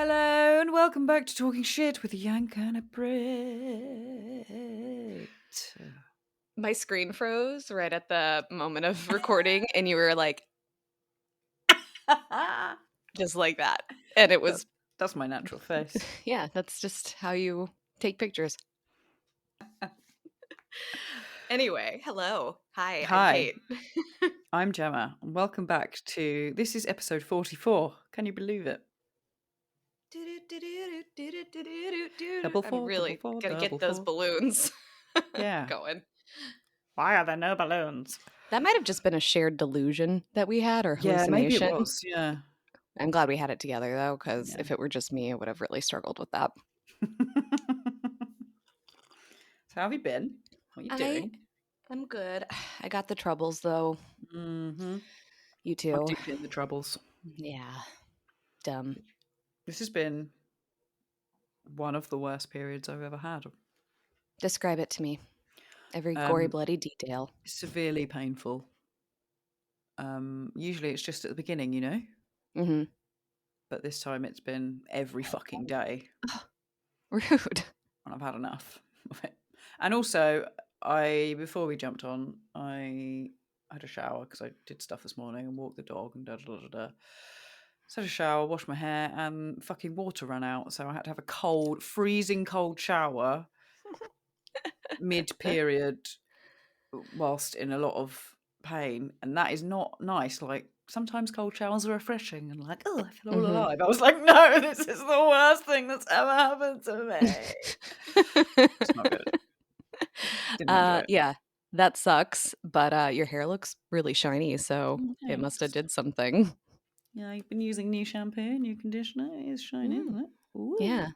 Hello and welcome back to Talking Shit with a Yank and a Brit. My screen froze right at the moment of recording, and you were like, just like that. And it was, That's my natural face. yeah, that's just how you take pictures. Anyway, hello. Hi, I'm Hi. Kate. I'm Gemma, and welcome back to. This is episode 44. Can you believe it? Double I'm four, really double four, gonna double get those four. balloons Yeah. going. Why are there no balloons? That might have just been a shared delusion that we had, or Yeah, maybe it hallucination. was. Yeah. I'm glad we had it together, though, because Yeah. if it were just me, I would have really struggled with that. So, how have you been? What are you doing? I'm good. I got the troubles, though. Mm-hmm. You I'm too. deep in the troubles. Yeah. Dumb. This has been one of the worst periods I've ever had. Describe it to me. Every gory, bloody detail. Severely painful. Usually it's just at the beginning, you know? Mm-hmm. But this time it's been every fucking day. Rude. And I've had enough of it. And also, before we jumped on, I had a shower because I did stuff this morning and walked the dog and da-da-da-da-da. So I had a shower, washed my hair, and fucking water ran out. So I had to have a cold, freezing cold shower mid-period whilst in a lot of pain, and that is not nice. Like, sometimes cold showers are refreshing and like, oh, I feel all alive. I was like, no, this is the worst thing that's ever happened to me. It's not good. Didn't enjoy it. Yeah, that sucks. But your hair looks really shiny, so Oh, it must have thanks. did something. Yeah, you've been using new shampoo, new conditioner. It is shiny, isn't it? Ooh. Yeah.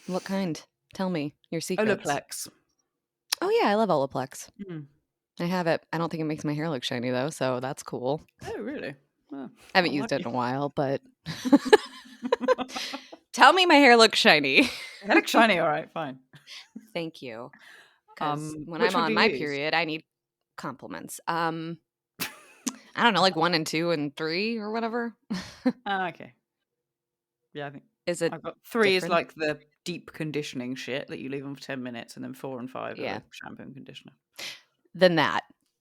What kind? Tell me your secrets. Olaplex. Oh yeah, I love Olaplex. Mm. I have it. I don't think it makes my hair look shiny though, so that's cool. Oh, really? Oh, I haven't I'm used it lucky. in a while, but tell me my hair looks shiny. It looks shiny, all right, fine. Thank you. Because when Which I'm one do on you my use? period, I need compliments. I don't know, like 1 and 2 and 3 or whatever. Okay. Yeah, I think Is it I've got 3 is different? like the deep conditioning shit that you leave on for 10 minutes, and then 4 and 5 are Yeah. the shampoo and conditioner. Then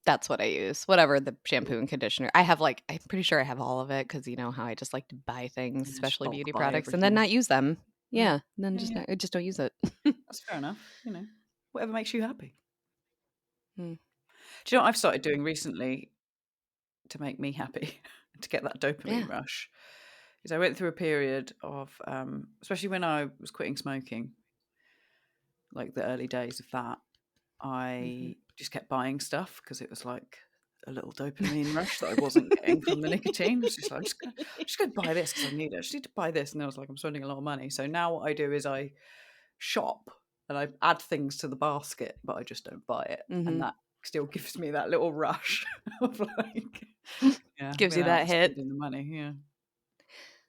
that's what I use. Whatever the shampoo and conditioner. I have I'm pretty sure I have all of it because you know how I just like to buy things, Yeah, just especially bulk beauty buy products, and then everything. not use them. Yeah. Yeah. Then Yeah. I just don't use it. That's fair enough. You know, whatever makes you happy. Hmm. Do you know what I've started doing recently to make me happy, to get that Yeah. dopamine rush? Is I went through a period of, especially when I was quitting smoking, like the early days of that, I just kept buying stuff because it was like a little dopamine rush that I wasn't getting from the nicotine. It's just like, I'm just going to buy this because I need it. I just need to buy this. And I was like, I'm spending a lot of money. So now what I do is I shop and I add things to the basket, but I just don't buy it. And that still gives me that little rush of like, yeah, Gives you without that hit. spending the money. Yeah.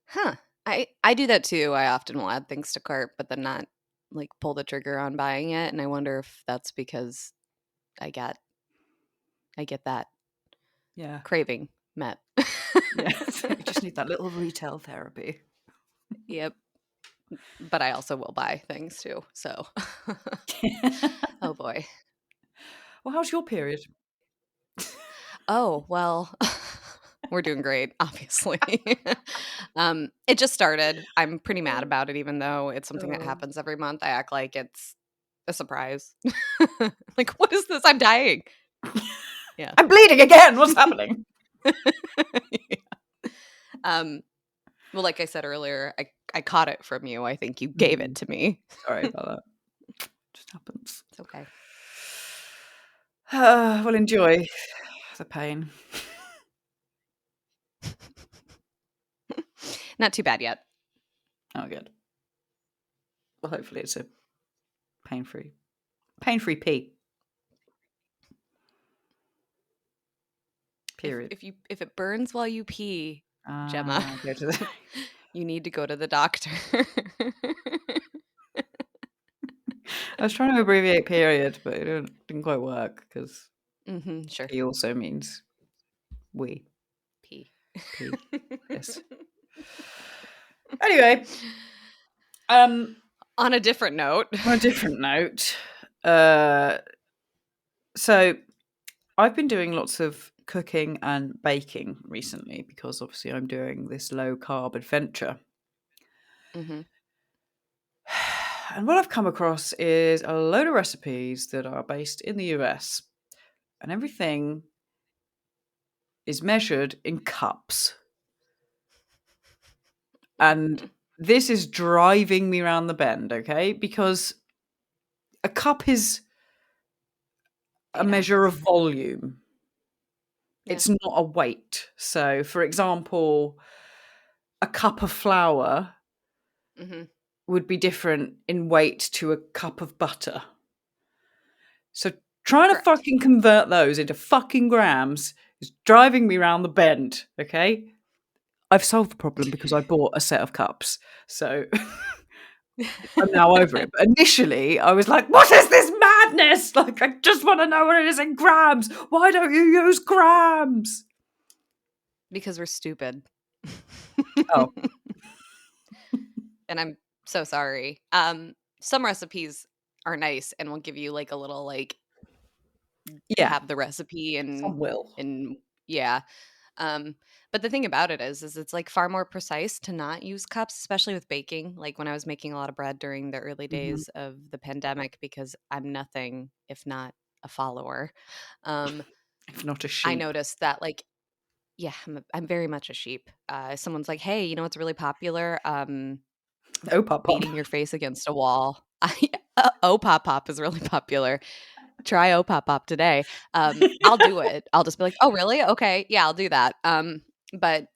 Huh. I do that too. I often will add things to cart, but then not like pull the trigger on buying it. And I wonder if that's because I get that Yeah. craving met. Yeah. So you just need that little retail therapy. Yep. But I also will buy things too. So, oh boy. Well, how's your period? Oh, well, we're doing great, obviously. It just started. I'm pretty mad about it, even though it's something that happens every month. I act like it's a surprise. Like, what is this? I'm dying. Yeah. I'm bleeding again. What's happening? Yeah. Well, like I said earlier, I caught it from you. I think you gave it to me. Sorry about that. Just happens. It's okay. Well, enjoy the pain. Not too bad yet. Oh, good. Well, hopefully it's a pain-free pee. Period. If it burns while you pee, Gemma, Go to the. you need to go to the doctor. I was trying to abbreviate period, but it didn't quite work because Sure. P also means we. Pee. P. Yes. Anyway, On a different note. So I've been doing lots of cooking and baking recently because obviously I'm doing this low carb adventure. Mm-hmm. And what I've come across is a load of recipes that are based in the US, and everything is measured in cups. And this is driving me around the bend, okay? Because a cup is a measure of volume. Yeah. It's not a weight. So, for example, a cup of flour would be different in weight to a cup of butter. So trying to fucking convert those into fucking grams is driving me around the bend, okay? I've solved the problem because I bought a set of cups. So I'm now over it. But initially, I was like, what is this madness? Like, I just want to know what it is in grams. Why don't you use grams? Because we're stupid. Oh. And I'm so sorry. Some recipes are nice and will give you like a little like have the recipe and some will. And yeah. But the thing about it is it's like far more precise to not use cups, especially with baking. Like when I was making a lot of bread during the early days of the pandemic, because I'm nothing if not a follower. If not a sheep. I noticed that like, yeah, I'm very much a sheep. Someone's like, hey, you know what's really popular? Beating your face against a wall. Pop pop is really popular. Try pop pop today. I'll do it. I'll just be like, oh really? Okay, yeah, I'll do that. But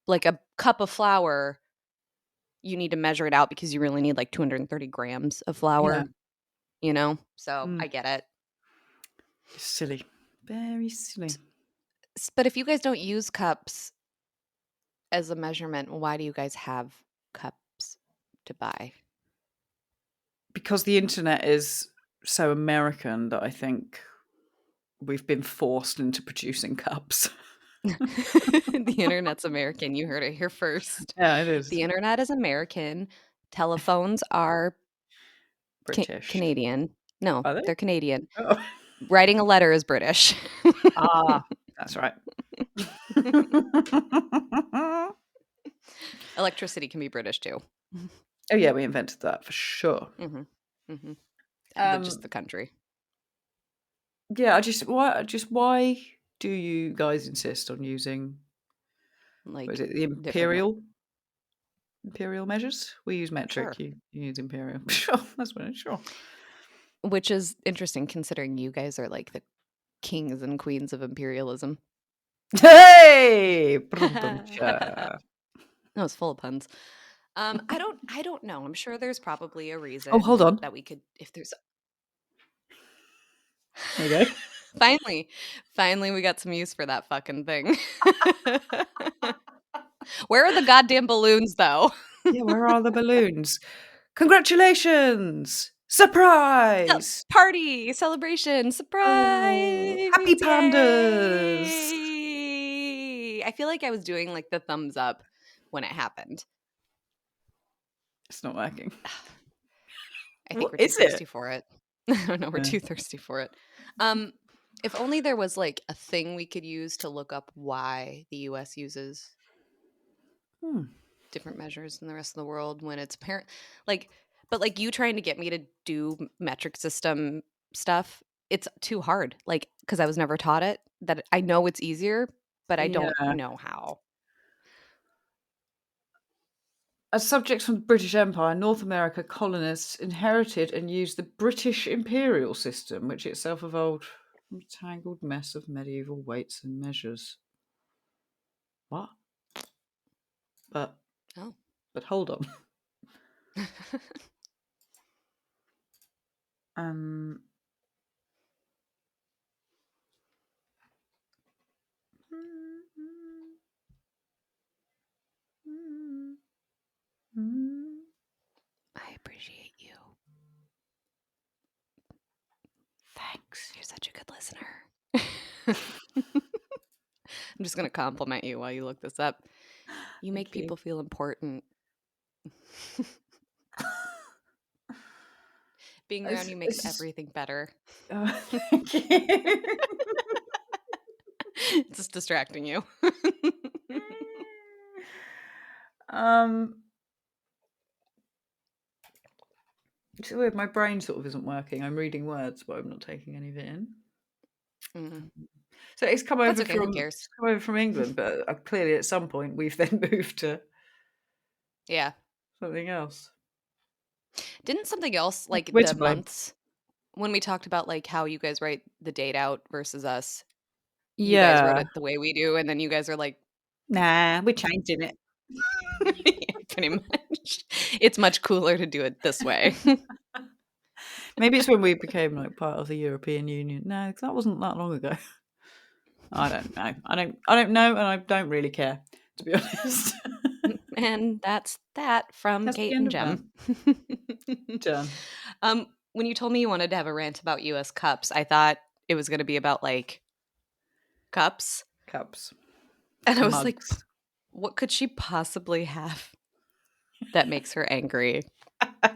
like a cup of flour, you need to measure it out because you really need like 230 grams of flour. You know, so I get it. Silly, very silly. But if you guys don't use cups as a measurement, why do you guys have cups to buy? Because the internet is so American that I think we've been forced into producing cups. The internet's American. You heard it here first. Yeah, it is. The internet is American. Telephones are British. Canadian. No, Are they? They're Canadian. Oh. Writing a letter is British. That's right. Electricity can be British too. Oh yeah, we invented that for sure. Just the country. Yeah, why do you guys insist on using like what is it, the imperial measures? We use metric. Sure. You use imperial. Sure, that's what. Sure. Which is interesting considering you guys are like the kings and queens of imperialism. Hey, that was full of puns. I don't know. I'm sure there's probably a reason. Oh, hold on. That we could, if there's. There you go. Finally, we got some use for that fucking thing. Where are the goddamn balloons, though? Yeah, where are the balloons? Congratulations! Surprise! Party! Celebration! Surprise! Oh, happy pandas! Yay! I feel like I was doing like the thumbs up when it happened. It's not working. I think we're too thirsty for it. I don't know. We're too thirsty for it. If only there was like a thing we could use to look up why the US uses different measures than the rest of the world when it's apparent. But like you trying to get me to do metric system stuff, it's too hard. Like, because I was never taught it. That I know it's easier, but I don't know how. As subjects from the British Empire, North America colonists inherited and used the British imperial system, which itself evolved from a tangled mess of medieval weights and measures. What? But hold on. I appreciate you. Thanks. You're such a good listener. I'm just going to compliment you while you look this up. You make people feel important. Being around you makes everything better. Thank you. It's just distracting you. It's weird. My brain sort of isn't working. I'm reading words, but I'm not taking any of it in. So it's come over Who cares? from England, but clearly at some point we've then moved to something else. Didn't something else like the months when we talked about like how you guys write the date out versus us? You guys wrote it the way we do, and then you guys are like, nah, we're changing it. Yeah, pretty much. It's much cooler to do it this way. Maybe it's when we became like part of the European Union. No, because that wasn't that long ago. I don't know. I don't know, and I don't really care, to be honest. And that's that from Kate and Jem. Done. When you told me you wanted to have a rant about U.S. cups, I thought it was going to be about like cups. And I was like, what could she possibly have that makes her angry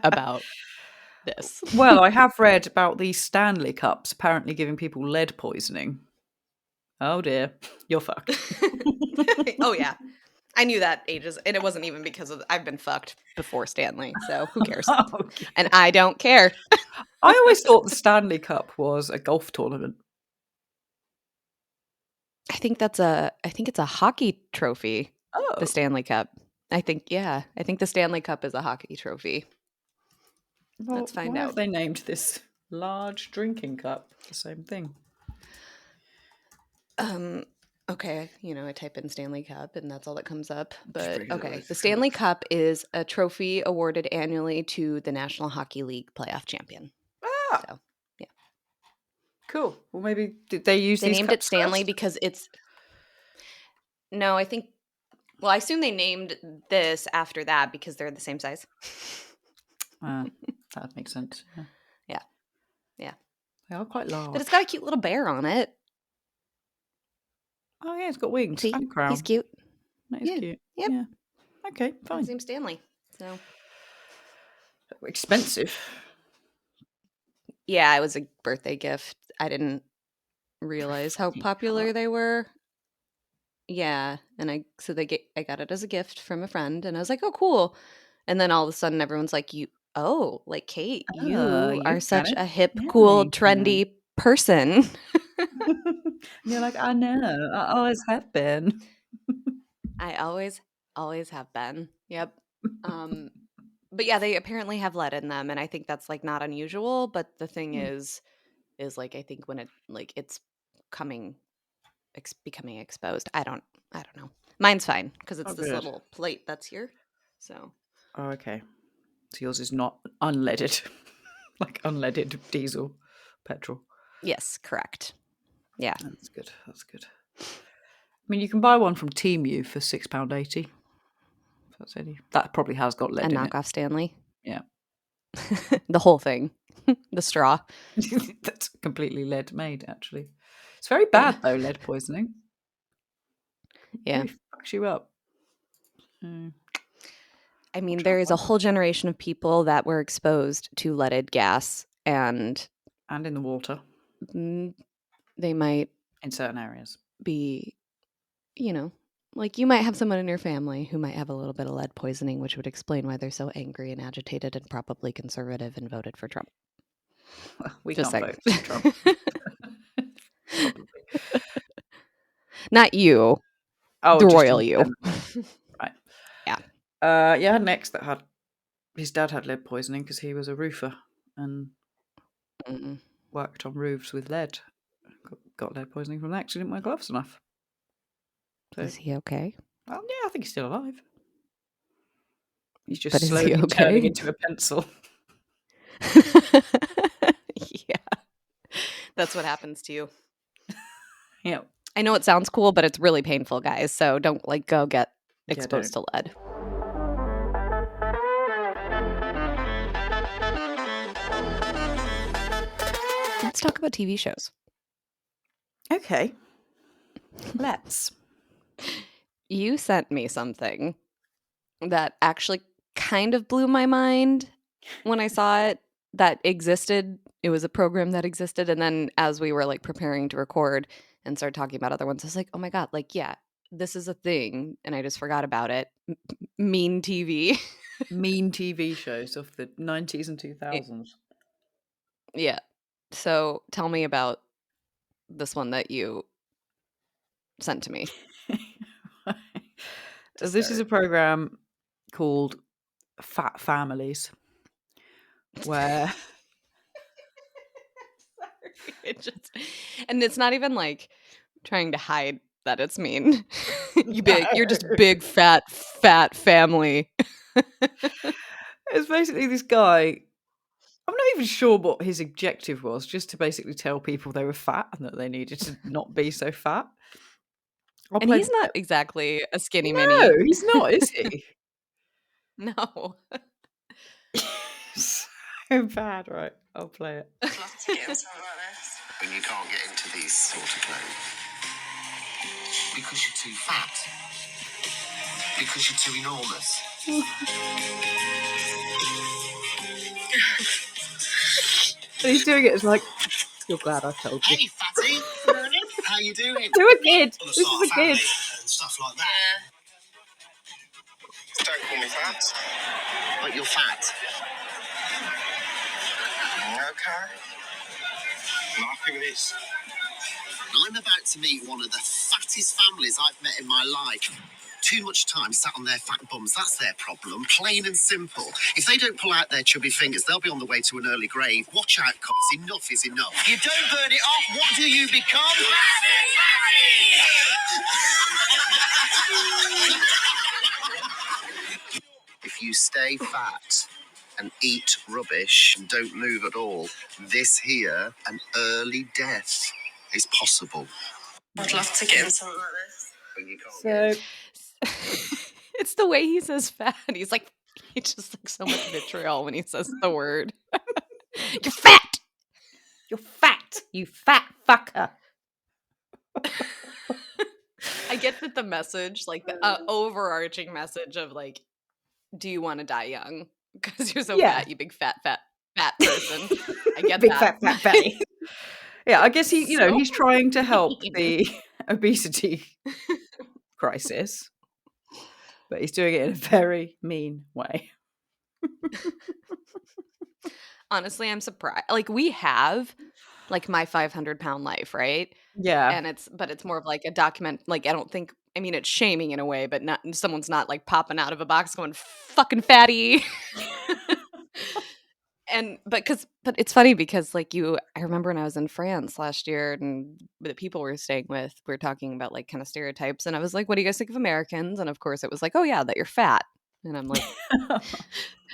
about this? Well, I have read about these Stanley Cups apparently giving people lead poisoning. Oh dear, you're fucked. Oh yeah, I knew that ages, and it wasn't even because of I've been fucked before Stanley, so who cares? Okay. And I don't care. I always thought the Stanley Cup was a golf tournament. I think it's a hockey trophy. Oh. The Stanley Cup. I think the Stanley Cup is a hockey trophy. Well, let's find out. Have they named this large drinking cup the same thing? Okay, I type in Stanley Cup and that's all that comes up. But okay, the Stanley Cup is a trophy awarded annually to the National Hockey League playoff champion. So, yeah. Cool. Well, maybe did they use? They these named cups it Stanley first? because it's. No, I think. Well, I assume they named this after that because they're the same size. That makes sense. Yeah. They are quite large. But it's got a cute little bear on it. Oh yeah, it's got wings. See, and crown. He's cute. That is cute. Yep. Yeah. Okay, fine. His name's Stanley. So expensive. Yeah, it was a birthday gift. I didn't realize how popular they were. Yeah, and I got it as a gift from a friend, and I was like, oh, cool. And then all of a sudden, everyone's like, like Kate, you are such a hip, cool, trendy person. And you're like, I know, I always have been. I always have been. Yep. But yeah, they apparently have lead in them, and I think that's like not unusual. But the thing is like I think when it's becoming exposed. I don't know. Mine's fine because it's this little plate that's here. So. Oh, okay. So yours is not unleaded, like unleaded diesel, petrol. Yes, correct. Yeah, that's good. I mean, you can buy one from Temu for £6.80. That probably has got lead in it. A knockoff Stanley. Yeah. The whole thing. The straw. That's completely lead made, actually. It's very bad, though, lead poisoning. Yeah. It really fucks you up. I mean, there is a whole generation of people that were exposed to leaded gas and in the water. They might, in certain areas, be, like you might have someone in your family who might have a little bit of lead poisoning, which would explain why they're so angry and agitated and probably conservative and voted for Trump. Well, we can't vote for Trump. Probably. Not you. Oh, the royal you. Right. Yeah. I had an ex that his dad had lead poisoning because he was a roofer and worked on roofs with lead. Got lead poisoning from that because he didn't wear gloves enough. So, is he okay? Well, yeah, I think he's still alive. He's just slowly turning into a pencil. Yeah. That's what happens to you. Yeah. I know it sounds cool, but it's really painful, guys. So don't go get exposed to lead. Let's talk about TV shows. Okay. Let's. You sent me something that actually kind of blew my mind when I saw it that existed. It was a program that existed. And then as we were like preparing to record and started talking about other ones, I was like, oh my God, like, yeah, this is a thing. And I just forgot about it. Mean TV. Mean TV shows of the 90s and 2000s. Yeah. So tell me about this one that you sent to me. This is a program called Fat Families, where and it's not even like trying to hide that it's mean. You're just big fat family. It's basically this guy. I'm not even sure what his objective was, just to basically tell people they were fat and that they needed to not be so fat. And he's not exactly a skinny No, mini. he's not, is he? No. So bad, right? I'll play it. I'd love to get in something like this. When you can't get into these sort of clothes. Because you're too fat. Because you're too enormous. And he's doing it as like, you're glad I told you. Hey, fatty. Good morning. How you doing? To a kid. This is a kid. And stuff like that. Don't call me fat. But you're fat. Okay. Nothing with this. I'm about to meet one of the fattest families I've met in my life. Too much time sat on their fat bums. That's their problem. Plain and simple. If they don't pull out their chubby fingers, they'll be on the way to an early grave. Watch out, cops. Enough is enough. You don't burn it off. What do you become? If you stay fat and eat rubbish and don't move at all, this here, an early death, is possible. I'd love to get in something like this. When you can't So It's the way he says fat. He's like, he just like so much vitriol when he says the word. You're fat. you're fat, you fat fucker. I get that the message, like the overarching message of like, do you want to die young? Because you're so fat, you big fat person. I get Big that. fat fatty. Yeah, I guess he's trying to help mean. the obesity crisis, but he's doing it in a very mean way. Honestly, I'm surprised. Like we have like My 500-Pound Life, right? Yeah. And it's more of like a document. Like I mean, it's shaming in a way, but not someone's not like popping out of a box going fucking fatty. But it's funny because like I remember when I was in France last year and the people we were staying with, we were talking about like kind of stereotypes, and I was like, "What do you guys think of Americans?" And of course, it was like, "Oh yeah, that you're fat." And I'm like,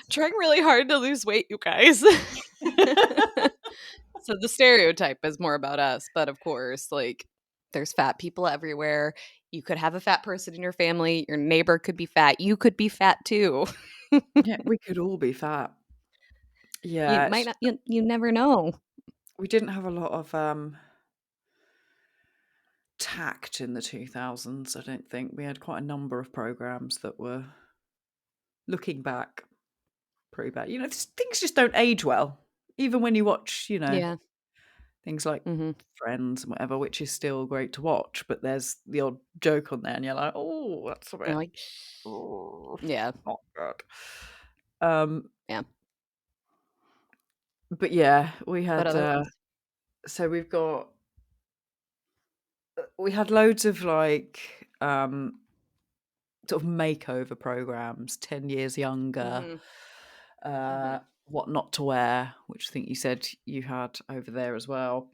trying really hard to lose weight, you guys. So the stereotype is more about us, but of course, like there's fat people everywhere. You could have a fat person in your family. Your neighbor could be fat. You could be fat too. Yeah, we could all be fat. Yeah, You might not. You never know. we didn't have a lot of tact in the 2000s. I don't think we had quite a number of programs that were, looking back, pretty bad. Things just don't age well, even when you watch, Yeah. things like Mm-hmm. Friends and whatever, which is still great to watch. But there's the odd joke on there, and you're like, oh, that's a bit, Like, yeah. not good. Yeah. But yeah, we But had. other ones. So we had loads of like sort of makeover programs, 10 years younger, what not to wear, which I think you said you had over there as well.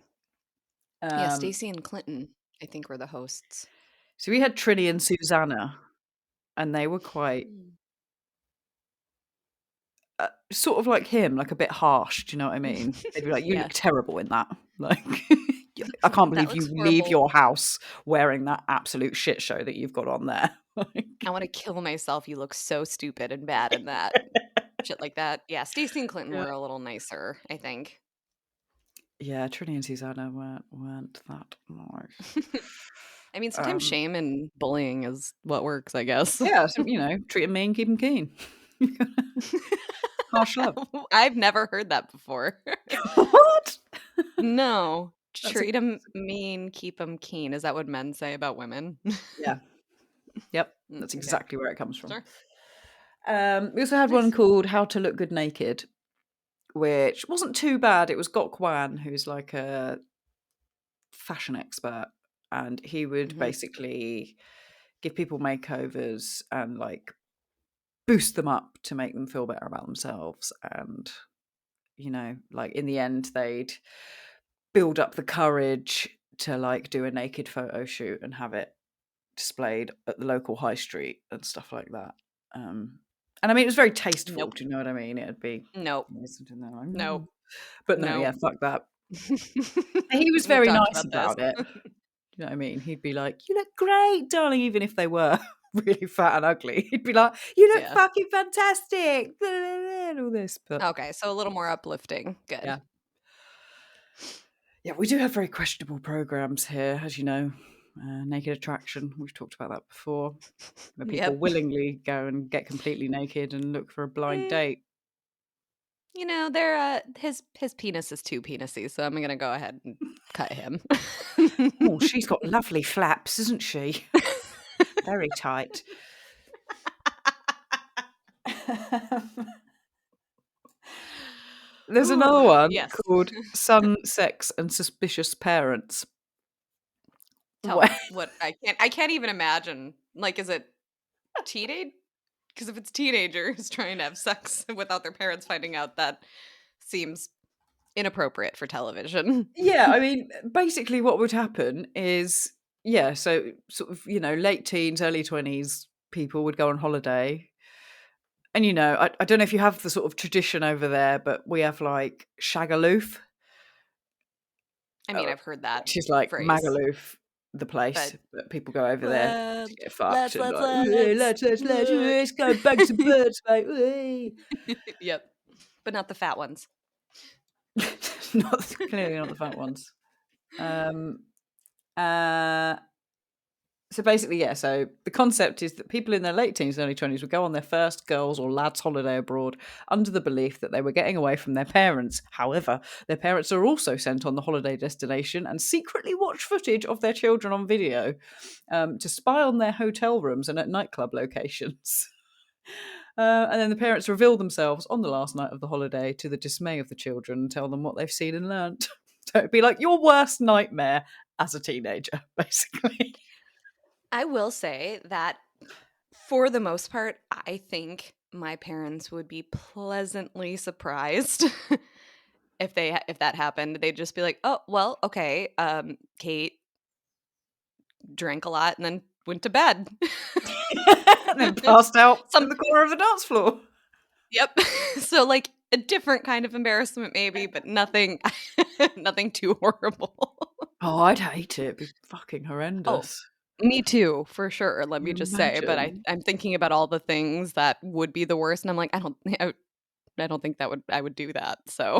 Yeah, Stacey and Clinton, I think, were the hosts. So we had Trini and Susanna, and they were quite sort of like him, like a bit harsh. Do you know what I mean? They'd be like, "You look terrible in that." Like, I can't believe you leave your house wearing that absolute shit show that you've got on there. I want to kill myself. You look so stupid and bad in that. Shit like that. Yeah, Stacey and Clinton were a little nicer, I think. Yeah, Trini and Susanna weren't that nice. I mean, sometimes shame and bullying is what works, I guess. Yeah, treat them mean, keep them keen. Harsh love. I've never heard that before. What? No. That's Treat them mean, keep them keen. Is that what men say about women? Yeah. Yep. That's Okay. exactly where it comes from. Sure. We also had one Nice. called How to Look Good Naked, which wasn't too bad. It was Gok Kwan, who's like a fashion expert, and he would Mhm. basically give people makeovers and like boost them up to make them feel better about themselves. And, you know, like in the end, they'd build up the courage to like do a naked photo shoot and have it displayed at the local high street and stuff like that. And I mean, it was very tasteful. Nope. Do you know what I mean? It'd be Nope. something there like, Nope. but no, Nope. yeah, fuck that. He was We've very talked nice about about this. it. Do you know what I mean? He'd be like, "You look great, darling," even if they were really fat and ugly. He'd be like, "You look Yeah. fucking fantastic," and all this. But Okay, so a little more uplifting. Good. yeah, yeah, we do have very questionable programs here, as you know. Naked Attraction, we've talked about that before, where people Yep. willingly go and get completely naked and look for a blind date. You know, they're his penis is too penisy, so I'm gonna go ahead and cut him. Oh, she's got lovely flaps, isn't she? Very tight. There's another one Yes. called Son, Sex and Suspicious Parents. Tell me what I can't even imagine. Like, is it teenage? Because if it's teenagers trying to have sex without their parents finding out, that seems inappropriate for television. Yeah, I mean, basically what would happen is, yeah, so sort of, you know, late teens, early 20s people would go on holiday. And, you know, I don't know if you have the sort of tradition over there, but we have like Shagaluf, I mean, I've heard that which is like phrase, Magaluf, the place, but but people go over there to get fucked and like, let's let's go bang some birds, mate. Yep, but not the fat ones. Clearly not the fat ones. So basically, yeah, so the concept is that people in their late teens and early 20s would go on their first girls' or lads' holiday abroad under the belief that they were getting away from their parents. However, their parents are also sent on the holiday destination and secretly watch footage of their children on video to spy on their hotel rooms and at nightclub locations. And then the parents reveal themselves on the last night of the holiday to the dismay of the children and tell them what they've seen and learnt. So it'd be like your worst nightmare as a teenager, basically. I will say that for the most part, I think my parents would be pleasantly surprised if that happened. They'd just be like, "Oh, well, okay. Kate drank a lot and then went to bed." And then passed out in the corner of the dance floor. Yep. So like a different kind of embarrassment maybe, but nothing nothing too horrible. Oh, I'd hate it. It'd be fucking horrendous. Me too, for sure. Let Can me you just say, but imagine? I'm thinking about all the things that would be the worst, and I'm like, I don't think I would do that. So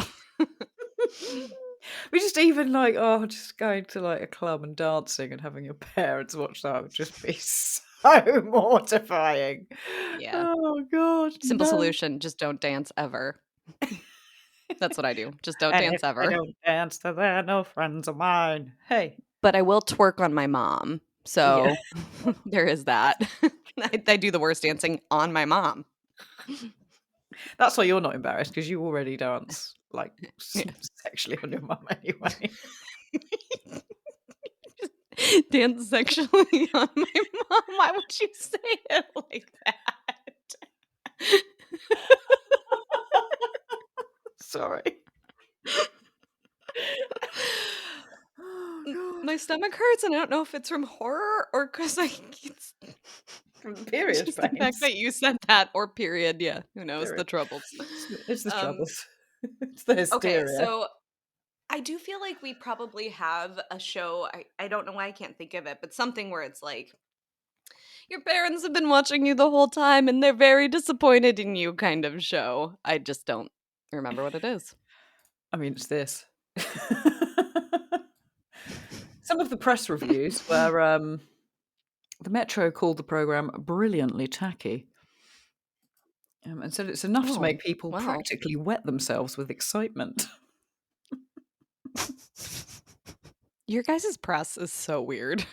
We just even like, oh, just going to like a club and dancing and having your parents watch that would just be so mortifying. yeah, Oh God, simple no. solution: just don't dance ever. That's what I do. Just don't And dance if I ever. don't dance, then they're no friends of mine. Hey, But I will twerk on my mom. yeah. So there is that. I do the worst dancing on my mom. That's why you're not embarrassed because you already dance like Yeah. sexually on your mum anyway. Dance sexually on my mom. Why would you say it like that? Sorry. Oh God. My stomach hurts, and I don't know if it's from horror or because it's From the period just the pains. fact that you said that, or period. Yeah, who knows? Period. The troubles. It's the troubles. It's the hysteria. Okay, so I do feel like we probably have a show. I don't know why I can't think of it, but something where it's like your parents have been watching you the whole time and they're very disappointed in you kind of show. I just don't remember what it is. I mean, it's this. Some of the press reviews were the Metro called the program brilliantly tacky. And said it's enough to make people wow. practically wet themselves with excitement. Your guys' press is so weird.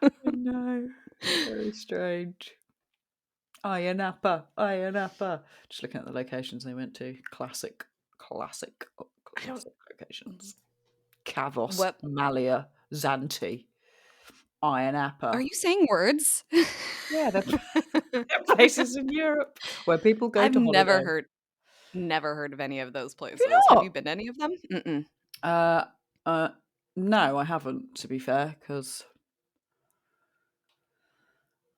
I know. Very strange. Iron Upper. Just looking at the locations they went to. Classic locations. Kavos, What Malia, Zante, Iron Upper. are you saying words? Yeah, they're places in Europe where people go I've to holiday. never heard of any of those places. you Have not? you been to any of them? Mm-mm. No, I haven't, to be fair, because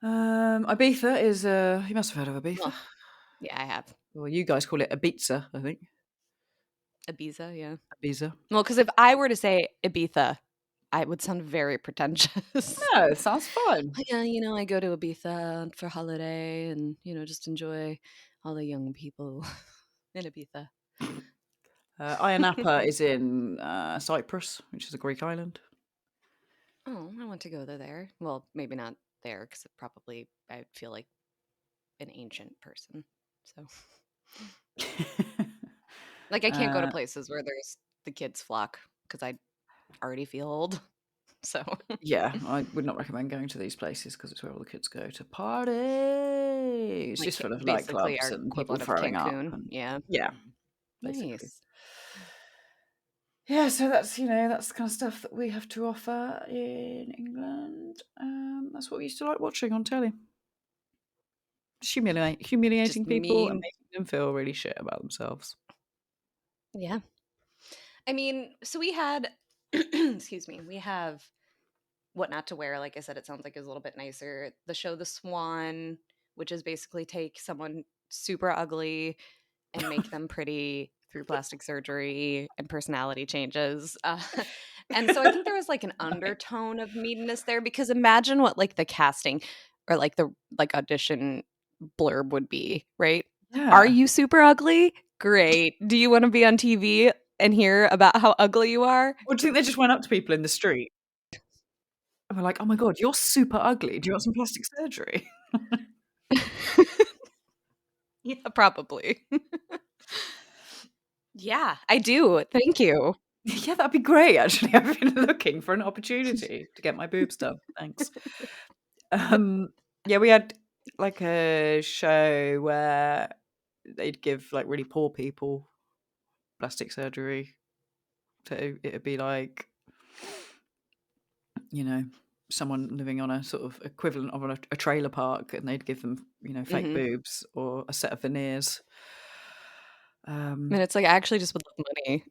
Ibiza is you must have heard of Ibiza. Well, yeah, I have. Well, you guys call it Ibiza, I think. Ibiza, yeah. Ibiza. Well, because if I were to say Ibiza, I would sound very pretentious. No, it sounds fun. Yeah, I go to Ibiza for holiday and, just enjoy all the young people in Ibiza. Ayia Napa is in Cyprus, which is a Greek island. Oh, I want to go there. Well, maybe not there because I feel like an ancient person. So, like, I can't go to places where there's the kids flock because I already feel old. So, Yeah, I would not recommend going to these places because it's where all the kids go to party. It's like, just full of basically nightclubs our and people equivalent of throwing up. Cancun. And, Yeah. yeah, basically. Nice. Yeah, so that's that's the kind of stuff that we have to offer in England. That's what we used to like watching on telly. Just humiliating Just people and mean. making them feel really shit about themselves. Yeah. I mean, so we had, excuse me, we have What Not to Wear. Like I said, it sounds like it's a little bit nicer. The show The Swan, which is basically take someone super ugly and make them pretty through plastic surgery and personality changes. And so I think there was like an undertone of meanness there because imagine what like the casting or like the like audition blurb would be, right? Yeah. Are you super ugly? Great. Do you want to be on TV and hear about how ugly you are? Or do you think they just went up to people in the street and were like, "Oh my god, you're super ugly. Do you want some plastic surgery?" Yeah, probably. Yeah, I do. Thank you. Yeah, that'd be great. Actually, I've been looking for an opportunity to get my boobs done. Thanks. Yeah, we had like a show where they'd give like really poor people plastic surgery. So it'd be like, someone living on a sort of equivalent of a trailer park, and they'd give them, fake boobs or a set of veneers. And it's like, I actually just would love money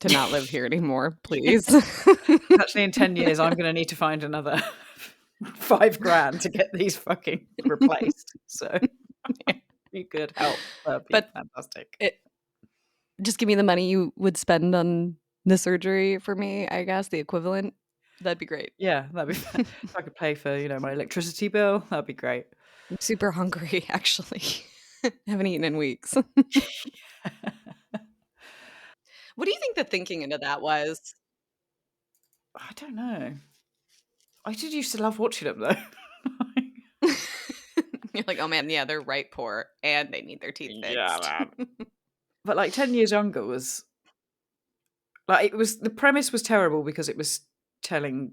to not live here anymore, please. Actually, in 10 years, I'm going to need to find another $5,000 to get these fucking replaced. So you could help. That'd be fantastic. Just give me the money you would spend on the surgery for me, I guess, the equivalent. That'd be great. Yeah, that'd be fun. If I could pay for, my electricity bill, that'd be great. I'm super hungry, actually. I haven't eaten in weeks. What do you think the thinking into that was? I don't know. I did used to love watching them, though. You're like, oh man, yeah, they're right poor and they need their teeth fixed. Yeah, man. But like 10 years younger was like, the premise was terrible because it was telling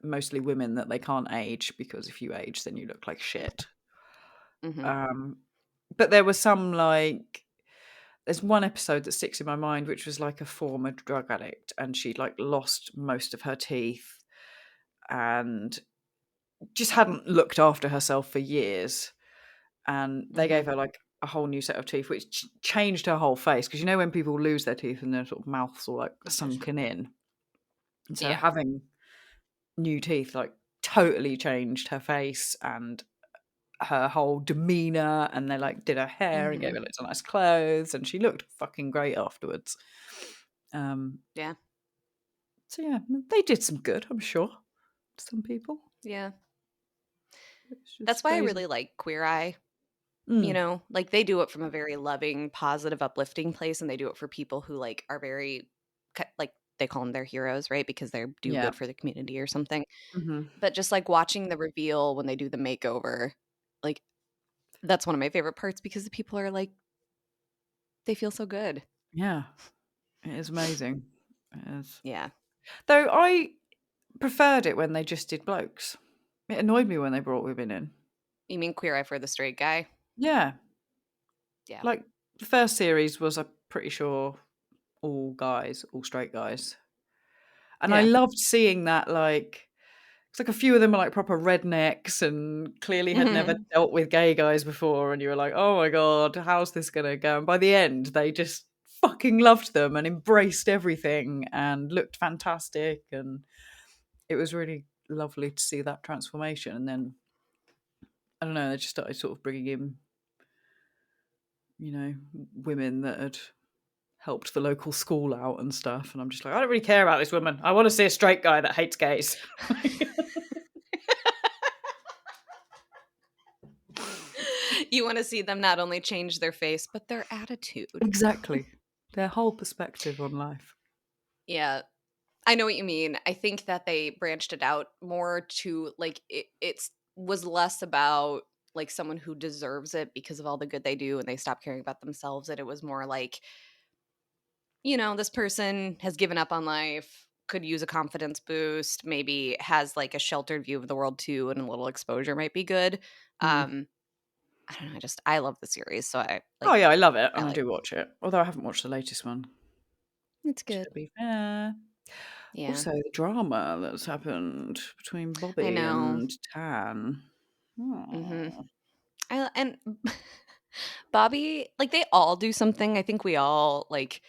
mostly women that they can't age because if you age, then you look like shit. But there was some like, there's one episode that sticks in my mind, which was like a former drug addict, and she'd like lost most of her teeth and just hadn't looked after herself for years. And they gave her like a whole new set of teeth, which changed her whole face. Because when people lose their teeth and their sort of mouths all like sunken in, and so having new teeth like totally changed her face and her whole demeanor. And they like did her hair and gave her loads of nice clothes, and she looked fucking great afterwards. Yeah. So yeah, they did some good, I'm sure. Some people. Yeah. That's why I really like Queer Eye. Like they do it from a very loving, positive, uplifting place, and they do it for people who like are very like they call them their heroes, right? Because they do good for the community or something. But just like watching the reveal when they do the makeover, like That's one of my favorite parts because the people are like, they feel so good. Yeah, it is amazing. It is. Yeah. Though I preferred it when they just did blokes. It annoyed me when they brought women in. You mean Queer Eye for the Straight Guy? Yeah. Yeah. Like, the first series was, I'm pretty sure, all guys, all straight guys. And I Yeah. loved seeing that, like, it's like a few of them are like proper rednecks and clearly had never dealt with gay guys before. And you were like, oh my God, how's this going to go? And by the end, they just fucking loved them and embraced everything and looked fantastic. And it was really lovely to see that transformation. And then, I don't know, they just started sort of bringing in, women that had helped the local school out and stuff. And I'm just like, I don't really care about this woman. I want to see a straight guy that hates gays. You want to see them not only change their face, but their attitude. Exactly. Their whole perspective on life. Yeah. I know what you mean. I think that they branched it out more to like it's was less about like someone who deserves it because of all the good they do and they stop caring about themselves. And it was more like, this person has given up on life, could use a confidence boost, maybe has like a sheltered view of the world too, and a little exposure might be good. I don't know. I love the series, so I like. Oh yeah, I love it, and I like do watch it. Although I haven't watched the latest one. it's good. To be fair. Yeah, Also, the drama that's happened between Bobby I know. and Tan. And Bobby, like they all do something. I think we all like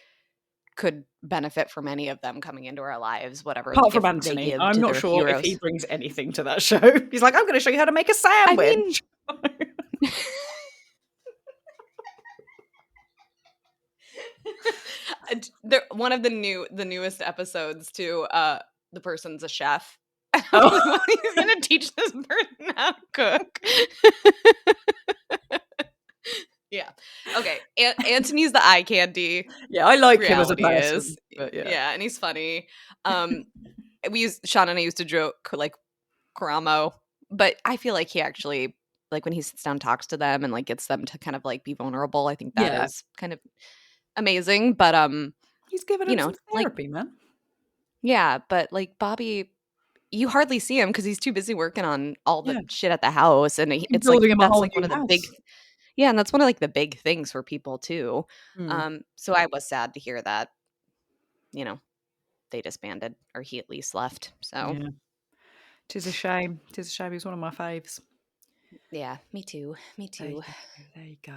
could benefit from any of them coming into our lives, whatever Apart from gift they Anthony, give I'm to not their sure if he heroes. brings anything to that show. He's like, I'm going to show you how to make a I mean, sandwich. one of the newest episodes too. The person's a chef. Oh. He's gonna teach this person how to cook. Yeah. Okay. Anthony's the eye candy. Yeah, I like him as a Reality person. is, But yeah. and he's funny. Sean and I used to joke like Karamo, but I feel like he actually like when he sits down and talks to them and like gets them to kind of like be vulnerable. I think that is kind of amazing. But he's giving him some therapy, man. Yeah, but like Bobby, you hardly see him because he's too busy working on all the shit at the house, and it's like building him a that's whole like one new of the house. big, and that's one of like the big things for people too. So I was sad to hear that, they disbanded or he at least left. So yeah, 'tis a shame. 'Tis a shame. He's one of my faves. yeah, me too. Me too. There you go.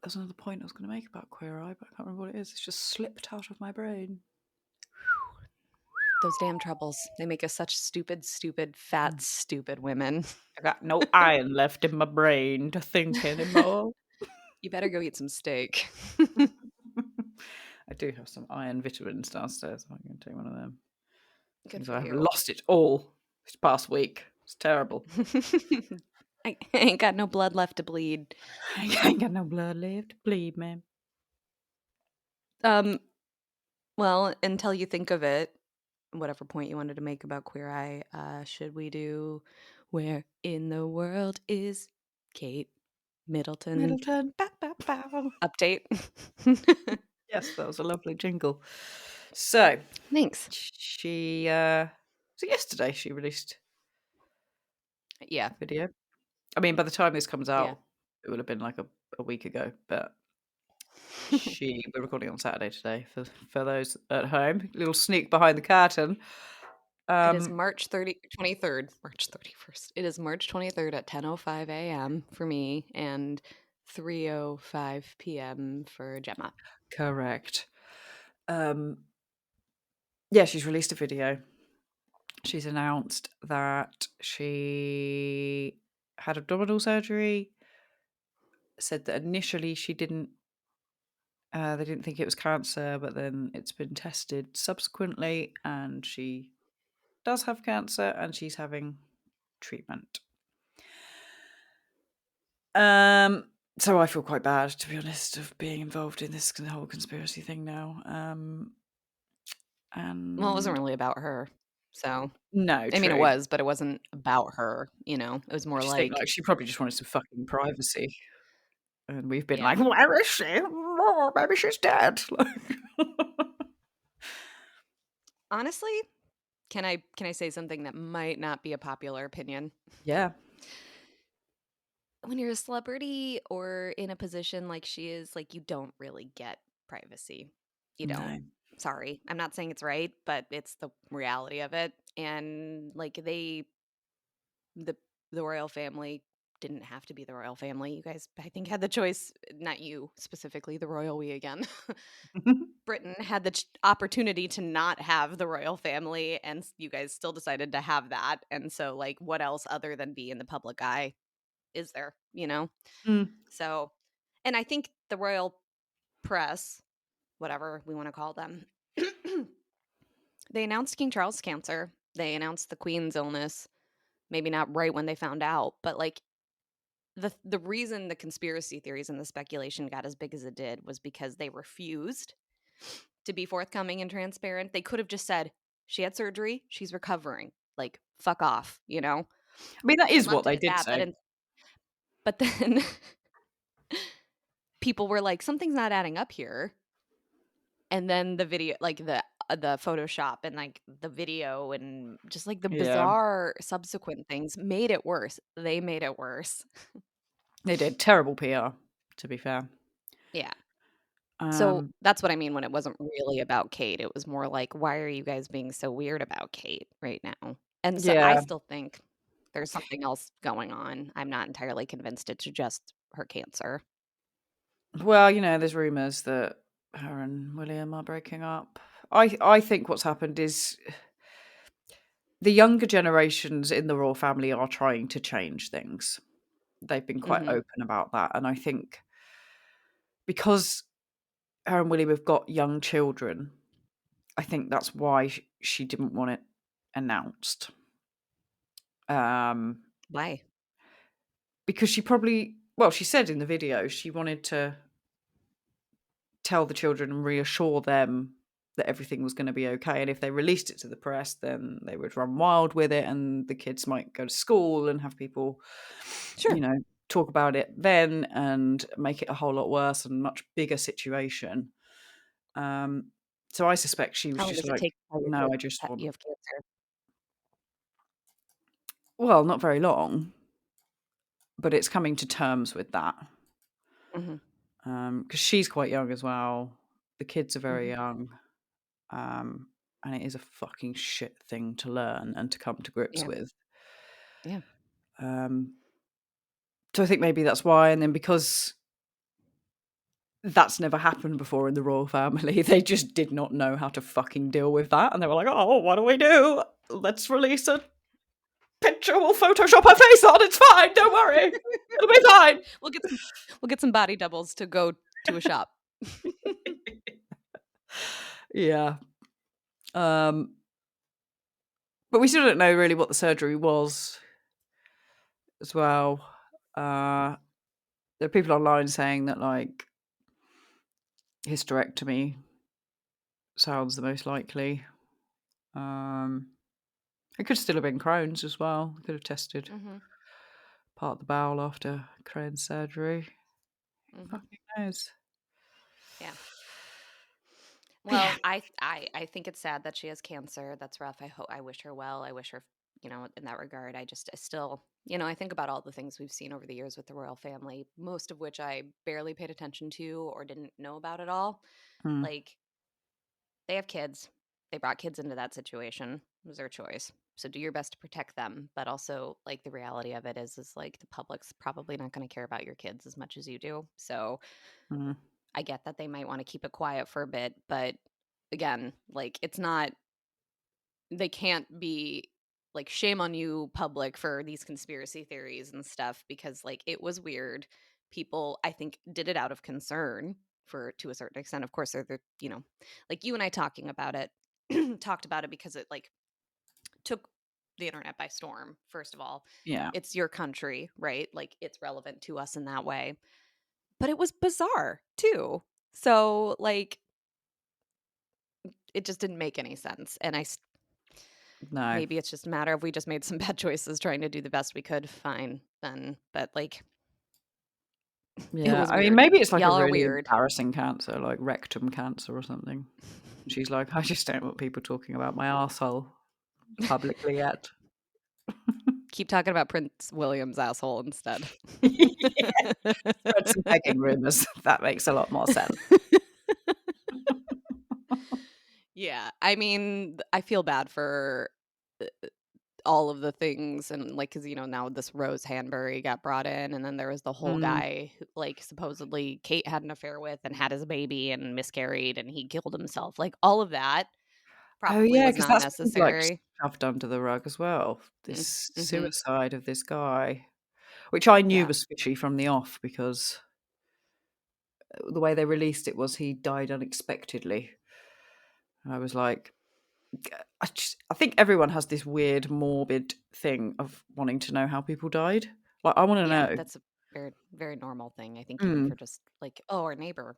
There's another point I was going to make about Queer Eye, but I can't remember what it is. It's just slipped out of my brain. Those damn troubles. They make us such stupid, fat, stupid women. I got no iron left in my brain to think anymore. You better go eat some steak. I do have some iron vitamins downstairs. I'm going to take one of them. Good I have for you. lost it all this past week. It's terrible. I ain't got no blood left to bleed. I ain't got no blood left to bleed, man. Well, until you think of it, whatever point you wanted to make about Queer Eye, should we do Where in the World is Kate Middleton? Bow, bow, bow. Update. Yes, that was a lovely jingle. So, thanks. She, so yesterday she released Yeah. video. I mean, by the time this comes out, it would have been like a week ago, but we're recording on Saturday today for those at home. Little sneak behind the curtain. It is March 23rd, March 31st. It is March 23rd at 10:05 a.m. for me and 3:05 p.m. for Gemma. Correct. Yeah, she's released a video. She's announced that she had abdominal surgery. Said that initially she didn't. They didn't think it was cancer, but then it's been tested subsequently, and she does have cancer, and she's having treatment. So I feel quite bad, to be honest, of being involved in this whole conspiracy thing now. And well, it wasn't really about her. So, No, I mean, it true. was, but it wasn't about her, you know? It was I more just think, like, like, she probably just wanted some fucking privacy, and we've been like, yeah. "Where is she? Oh, maybe she's dead." Honestly, can I say something that might not be a popular opinion? Yeah. When you're a celebrity or in a position like she is, like, you don't really get privacy. You don't. No. Sorry. I'm not saying it's right, but it's the reality of it. And like the the royal family didn't have to be the royal family. You guys, I think, had the choice, not you specifically, the royal we again. Britain had the opportunity to not have the royal family, and you guys still decided to have that. And so, like, what else other than be in the public eye is there, you know? Mm. So, and I think the royal press, whatever we want to call them, they announced King Charles' cancer. They announced the Queen's illness. Maybe not right when they found out, but like the reason the conspiracy theories and the speculation got as big as it did was because they refused to be forthcoming and transparent. They could have just said, she had surgery, she's recovering. Like, fuck off, you know? I mean, that And is what left it they at did that. say. But then people were like, something's not adding up here. And then the video, like the Photoshop and like the video and just like the Yeah, bizarre subsequent things made it worse. They made it worse. they did. Terrible PR, to be fair. Yeah. So Um, that's what I mean when it wasn't really about Kate. It was more like, why are you guys being so weird about Kate right now? And so I yeah. still think there's something else going on. I'm not entirely convinced it's just her cancer. Well, there's rumours that her and William are breaking up. I think what's happened is the younger generations in the royal family are trying to change things. They've been quite Mm-hmm. open about that, and I think because her and William have got young children, I think that's why she didn't want it announced. Um, Why? because she said in the video she wanted to tell the children and reassure them that everything was going to be okay. And if they released it to the press, then they would run wild with it, and the kids might go to school and have people, Sure. talk about it then and make it a whole lot worse and much bigger situation. So I suspect she was How long just does it like, take to tell your no, kids I just that want, you have cancer? well, not very long, but it's coming to terms with that. Mm-hmm. Because she's quite young as well. The kids are very Mm-hmm. young. Um, and it is a fucking shit thing to learn and to come to grips Yeah. with. Yeah. Um, so I think maybe that's why. And then because that's never happened before in the royal family, they just did not know how to fucking deal with that. And they were like, oh, what do we do? Let's release a picture. We'll Photoshop her face on. It's fine. Don't worry. It'll be fine. We'll get some body doubles to go to a shop. Yeah. But we still don't know really what the surgery was as well. There are people online saying that like hysterectomy sounds the most likely. It could still have been Crohn's as well. Could have tested Mm-hmm. part of the bowel after Crohn's surgery. Mm-hmm. Fucking knows. Yeah. But yeah. Well, I think it's sad that she has cancer. That's rough. I wish her well. I wish her, in that regard. I still, I think about all the things we've seen over the years with the royal family, most of which I barely paid attention to or didn't know about at all. Hmm. Like, they have kids. They brought kids into that situation. It was their choice. So do your best to protect them, but also like the reality of it is like the public's probably not going to care about your kids as much as you do. So Hmm. I get that they might want to keep it quiet for a bit, but again, like it's not, they can't be like, shame on you, public, for these conspiracy theories and stuff, because like it was weird. People, I think, did it out of concern for to a certain extent. Of course, they're like you and I talking about it, talked about it because it like took the internet by storm. First of all, Yeah. it's your country, right? Like it's relevant to us in that way. But it was bizarre too. So like it just didn't make any sense. And No. maybe it's just a matter of we just made some bad choices trying to do the best we could. Fine, then. But like, it Yeah. was I mean, weird. maybe it's like a Y'all are really weird. embarrassing cancer, like rectum cancer or something. She's like, I just don't want people talking about my arsehole publicly yet. Keep talking about Prince William's asshole instead. Spread some pegging rumors. That makes a lot more sense. Yeah, I mean, I feel bad for all of the things, and like, because now this Rose Hanbury got brought in, and then there was the whole guy who, like, supposedly Kate had an affair with and had his baby and miscarried, and he killed himself. Like, all of that Oh probably yeah, was because not that's been like necessary. shoved under the rug as well. Mm, This mm-hmm. suicide of this guy, which I knew Yeah, was fishy from the off because the way they released it was he died unexpectedly. And I was like, I think everyone has this weird morbid thing of wanting to know how people died. Like, I want to yeah, know. that's a very, very normal thing. I think even Mm, for just like, oh, our neighbor,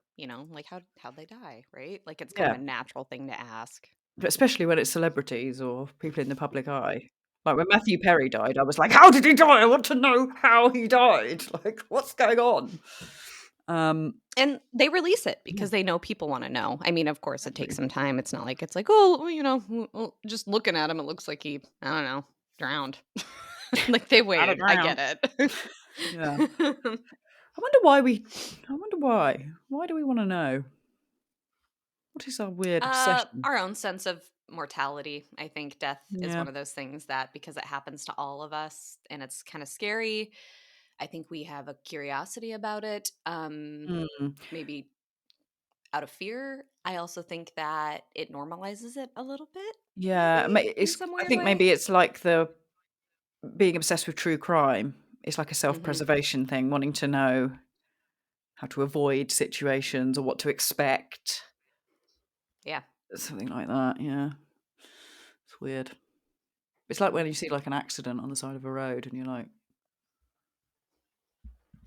like how'd they die, right? Like, it's kind of yeah, a natural thing to ask. but especially when it's celebrities or people in the public eye. Like when Matthew Perry died, I was like, "How did he die? I want to know how he died. Like, what's going on?" And they release it Yeah, because they know people want to know. I mean, of course, it takes exactly. some time. It's not like it's like, oh, well, just looking at him, it looks like he, I don't know, drowned. Like, they Out of wait. I ground. get it. Yeah. I wonder why I wonder why. Why do we want to know? What is our weird obsession? Our own sense of mortality. I think death is Yeah. one of those things that, because it happens to all of us and it's kind of scary, I think we have a curiosity about it. Mm. Maybe out of fear. I also think that it normalizes it a little bit, Yeah. maybe in It's. some I weird think way. maybe it's like the being obsessed with true crime. It's like a Hmm. self-preservation thing, wanting to know how to avoid situations or what to expect. Yeah. Something like that. Yeah. It's weird. It's like when you see like an accident on the side of a road and you're like,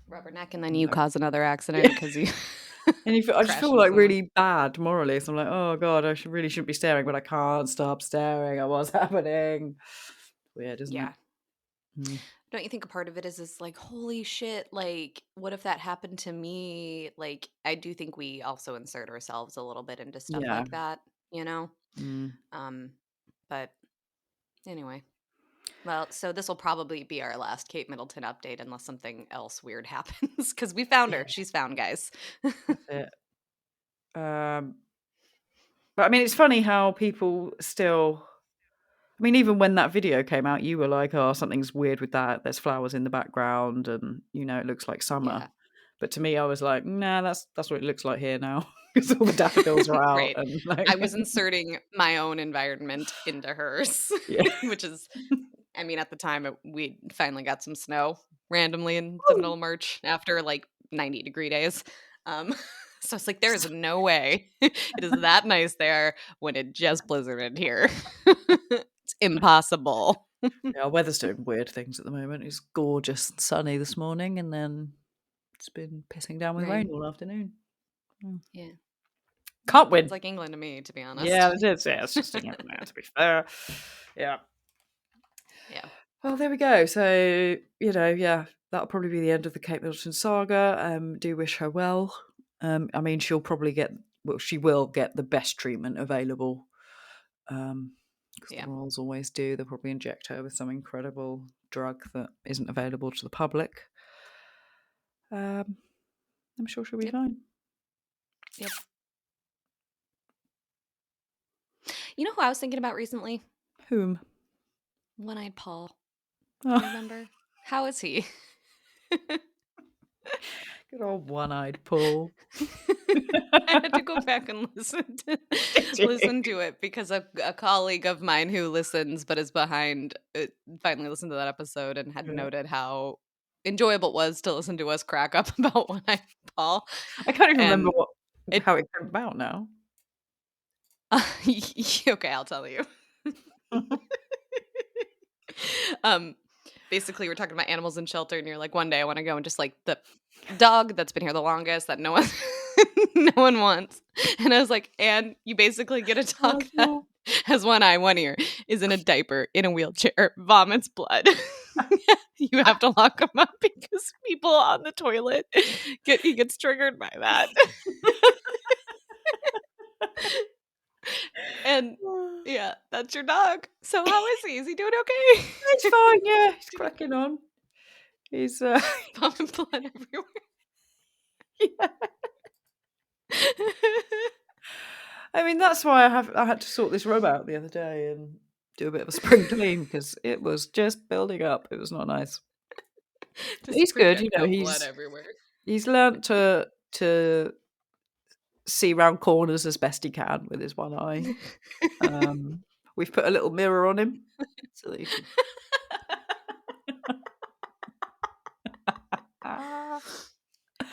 Rubber neck, and then you no. cause another accident Yeah. because you And I just crash feel into like someone. really bad morally. So I'm like, oh God, really shouldn't be staring, but I can't stop staring at what's happening. Weird, isn't it? Yeah. Mm. Don't you think a part of it is like, holy shit, like, what if that happened to me? Like, I do think we also insert ourselves a little bit into stuff Yeah. like that, you know? Mm. Um, but anyway. Well, so this will probably be our last Kate Middleton update unless something else weird happens, because we found Yeah, her. She's found, guys. that's it. But I mean, it's funny how people still. I mean, even when that video came out, you were like, "Oh, something's weird with that. There's flowers in the background, and it looks like summer." Yeah. But to me, I was like, "Nah, that's what it looks like here now because all the daffodils are out." Right. And I like, was inserting my own environment into hers, yeah, which is, I mean, at the time, we finally got some snow randomly in the middle of March after like 90-degree days. Um, so it's like, there is no way it is that nice there when it just blizzarded here. It's impossible. yeah, our weather's doing weird things at the moment. It's gorgeous and sunny this morning, and then it's been pissing down with rain Rain. all afternoon. Mm. Yeah. Can't Sounds win. like England to me, to be Yeah, honest. it's just England now, to be fair. Yeah. Yeah. Well, there we go. So, yeah, that'll probably be the end of the Kate Middleton saga. Do wish her well. I mean, she will get the best treatment available. Because the Yeah. Royals always do. They'll probably inject her with some incredible drug that isn't available to the public. I'm sure she'll be Yep. fine. Yep. You know who I was thinking about recently? Whom? One-Eyed Paul. Oh, Remember? How is he? good old one-eyed Paul. I had to go back and listen to it because a colleague of mine who listens but is behind finally listened to that episode and had Yeah. noted how enjoyable it was to listen to us crack up about One-Eyed Paul. I can't even remember And how it came about now. okay, I'll tell you. Basically, we're talking about animals in shelter, and you're like, one day I want to go and just like the dog that's been here the longest that no one no one wants. And I was like, and you basically get a dog that no. has one eye, one ear, is in a diaper, in a wheelchair, vomits blood. You have to lock him up because people on the toilet he gets triggered by that. And yeah, that's your dog. So how is he? Is he doing okay? He's fine, yeah. He's cracking on. He's Vomit blood everywhere. yeah. I mean, that's why I had to sort this room out the other day and do a bit of a spring clean because it was just building up. It was not nice. He's good, you know. Blood everywhere. He's learnt to see round corners as best he can with his one eye. We've put a little mirror on him so that he can.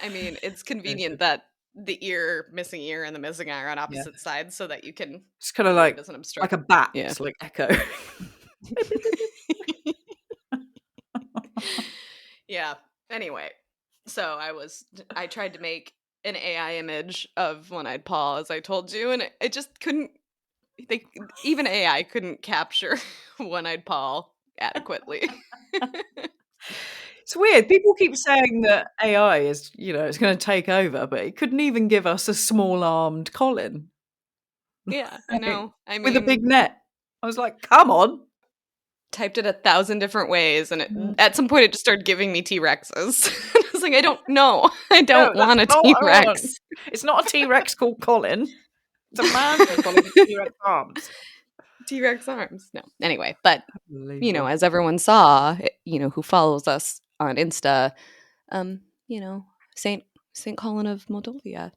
I mean, it's convenient that the missing ear and the missing eye are on opposite sides so that you can. It's kind of like a bat. Yeah. It's like echo. Yeah. Anyway, so I tried to make an AI image of one-eyed Paul, as I told you, and it just couldn't. Even AI couldn't capture one-eyed Paul adequately. It's weird. People keep saying that AI is, it's going to take over, but it couldn't even give us a small-armed Colin. Yeah, I know. I mean, with a big net. I was like, come on. Typed it 1,000 different ways, and at some point it just started giving me T-Rexes. I was like, I don't know. I don't want a T-Rex. It's not a T-Rex called Colin. It's a man called Colin with T-Rex arms. T-Rex arms. No. Anyway, but as everyone saw, who follows us on Insta, Saint Colin of Moldavia.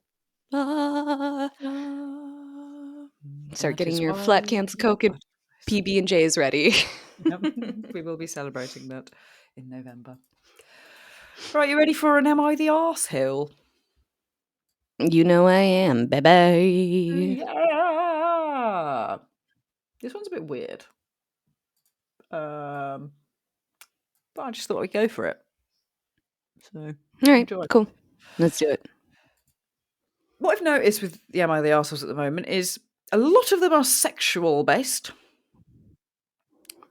Start getting your flat cans of Coke and PB&Js ready. We will be celebrating that in November. Right, you ready for an Am I the Arsehole? You know I am, baby. Yeah. This one's a bit weird. But I just thought I'd go for it. So, all right, cool. Let's do it. What I've noticed with the Am I the Arseholes at the moment is a lot of them are sexual based.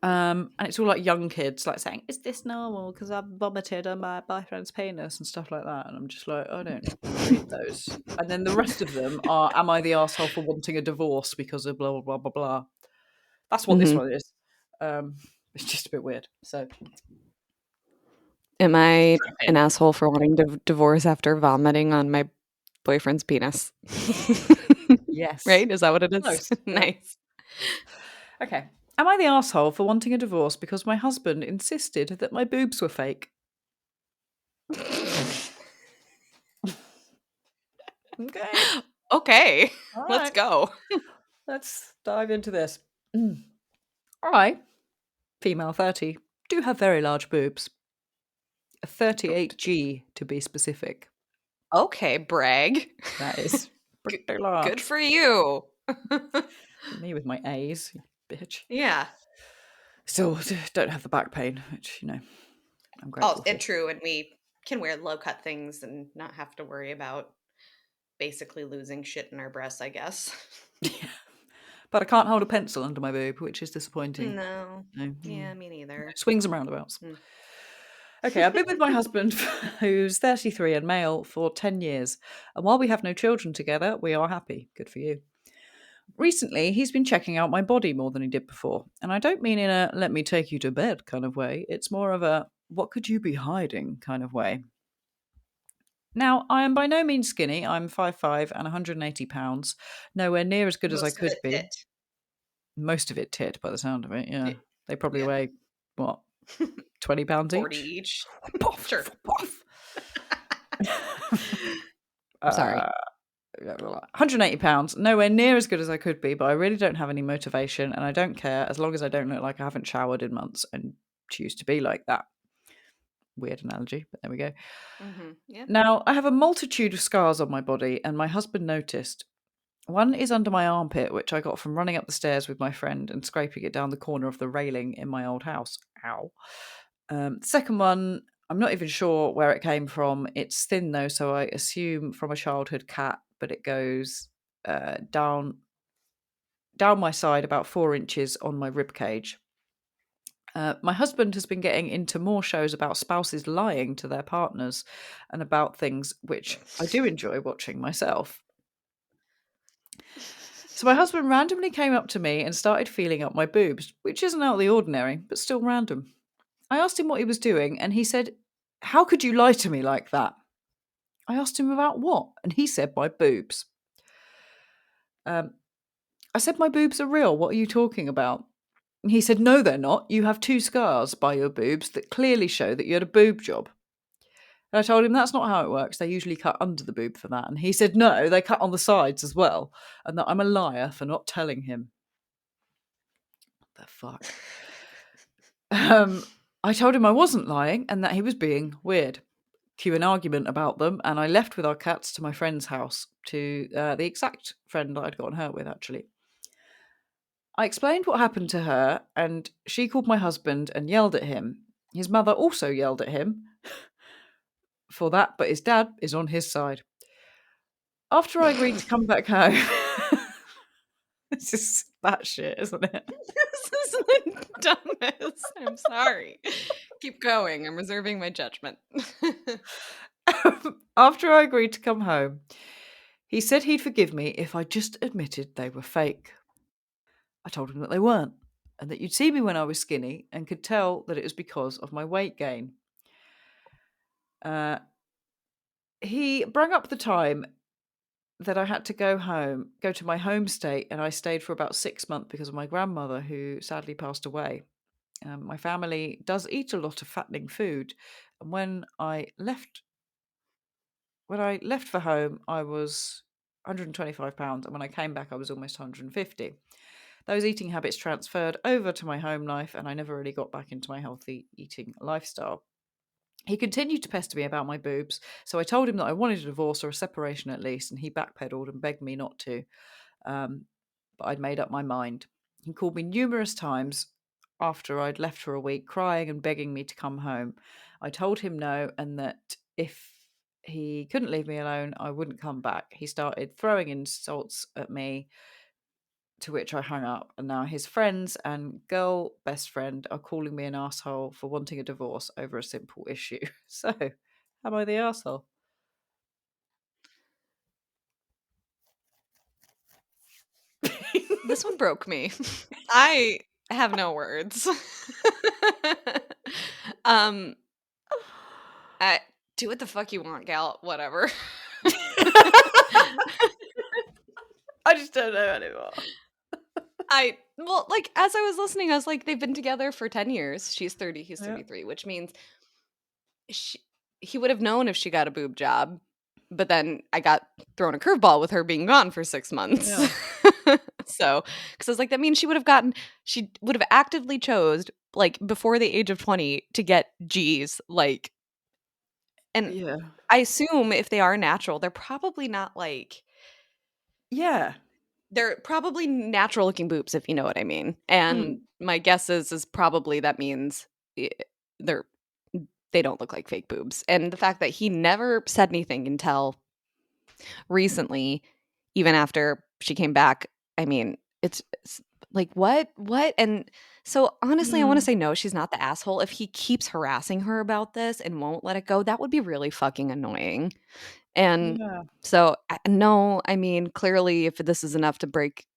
And it's all like young kids like saying, is this normal? Because I've vomited on my boyfriend's penis and stuff like that. And I'm just like, I don't read those. And then the rest of them are, am I the arsehole for wanting a divorce because of blah, blah, blah, blah, blah. That's what this one is. It's just a bit weird. So, am I an asshole for wanting to divorce after vomiting on my boyfriend's penis? Yes. Right? Is that what it is? Close. Nice. Okay. Am I the arsehole for wanting a divorce because my husband insisted that my boobs were fake? Okay. All Let's right. go. Let's dive into this. I, female 30, do have very large boobs. A 38G to be specific. Okay, brag. That is pretty large. Good for you. Me with my A's, you bitch. Yeah. Still don't have the back pain, which, I'm grateful for. True. And we can wear low-cut things and not have to worry about basically losing shit in our breasts, I guess. Yeah. But I can't hold a pencil under my boob, which is disappointing. No. Yeah, me neither. Swings and roundabouts. Okay, I've been with my husband, who's 33 and male, for 10 years. And while we have no children together, we are happy. Good for you. Recently, he's been checking out my body more than he did before. And I don't mean in a let me take you to bed kind of way. It's more of a what could you be hiding kind of way. Now, I am by no means skinny. I'm 5'5" and 180 pounds. Nowhere near as good as I could be. Tit. Most of it tit by the sound of it, yeah. They probably weigh, what, 20 pounds each? 40 each. Puff, Sure. Puff. Sorry. 180 pounds, nowhere near as good as I could be, but I really don't have any motivation and I don't care as long as I don't look like I haven't showered in months and choose to be like that. Weird analogy, but there we go. Yeah. Now, I have a multitude of scars on my body and my husband noticed. One is under my armpit, which I got from running up the stairs with my friend and scraping it down the corner of the railing in my old house. Ow. The second one, I'm not even sure where it came from. It's thin though, so I assume from a childhood cat, but it goes down down my side about 4 inches on my rib cage. My husband has been getting into more shows about spouses lying to their partners and about things which I do enjoy watching myself. So my husband randomly came up to me and started feeling up my boobs, which isn't out of the ordinary, but still random. I asked him what he was doing, and he said, "How could you lie to me like that?" I asked him about what, and he said my boobs. I said, "My boobs are real. What are you talking about?" And he said, "No, they're not. You have 2 scars by your boobs that clearly show that you had a boob job." And I told him that's not how it works. They usually cut under the boob for that. And he said, "No, they cut on the sides as well. And that I'm a liar for not telling him." What the fuck? I told him I wasn't lying and that he was being weird. Cue an argument about them, and I left with our cats to my friend's house, to the exact friend that I'd gotten hurt with, actually. I explained what happened to her, and she called my husband and yelled at him. His mother also yelled at him for that, but his dad is on his side. After I agreed to come back home, this is batshit, isn't it? This is the dumbest. I'm sorry. Keep going. I'm reserving my judgment. After I agreed to come home, he said he'd forgive me if I just admitted they were fake. I told him that they weren't, and that you'd see me when I was skinny and could tell that it was because of my weight gain. He brought up the time that I had to go to my home state, and I stayed for about 6 months because of my grandmother, who sadly passed away. My family does eat a lot of fattening food, and when I left for home, I was 125 pounds, and when I came back, I was almost 150. Those eating habits transferred over to my home life, and I never really got back into my healthy eating lifestyle. He continued to pester me about my boobs, so I told him that I wanted a divorce or a separation at least, and he backpedaled and begged me not to. But I'd made up my mind. He called me numerous times after I'd left for a week, crying and begging me to come home. I told him no, and that if he couldn't leave me alone, I wouldn't come back. He started throwing insults at me, to which I hung up, and now his friends and girl best friend are calling me an asshole for wanting a divorce over a simple issue. So, am I the asshole? This one broke me. I have no words. Do what the fuck you want, gal. Whatever. I just don't know anymore. Well, like, as I was listening, I was like, they've been together for 10 years. She's 30, he's Yeah. 33, which means he would have known if she got a boob job. But then I got thrown a curveball with her being gone for 6 months. Yeah. So, because I was like, that means she would have actively chose, like, before the age of 20 to get G's, like, and Yeah. I assume if they are natural, they're probably not like, Yeah. they're probably natural looking boobs, if you know what I mean. And my guess is probably that means they're they don't look like fake boobs. And the fact that he never said anything until recently, even after she came back, I mean, it's like, what? And so honestly, I want to say no, she's not the asshole. If he keeps harassing her about this and won't let it go, that would be really fucking annoying. And Yeah. so, no, I mean, clearly, if this is enough to break,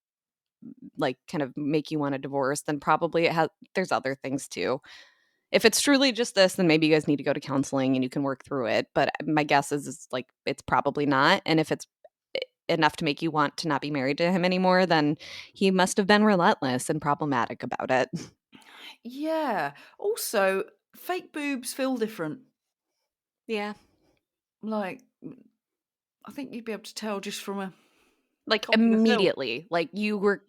like, kind of make you want a divorce, then probably there's other things too. If it's truly just this, then maybe you guys need to go to counseling and you can work through it. But my guess is like, it's probably not. And if it's enough to make you want to not be married to him anymore, then he must have been relentless and problematic about it. Yeah. Also, fake boobs feel different. Yeah. Like, I think you'd be able to tell just from a Like, copy of a film. immediately. Like, you were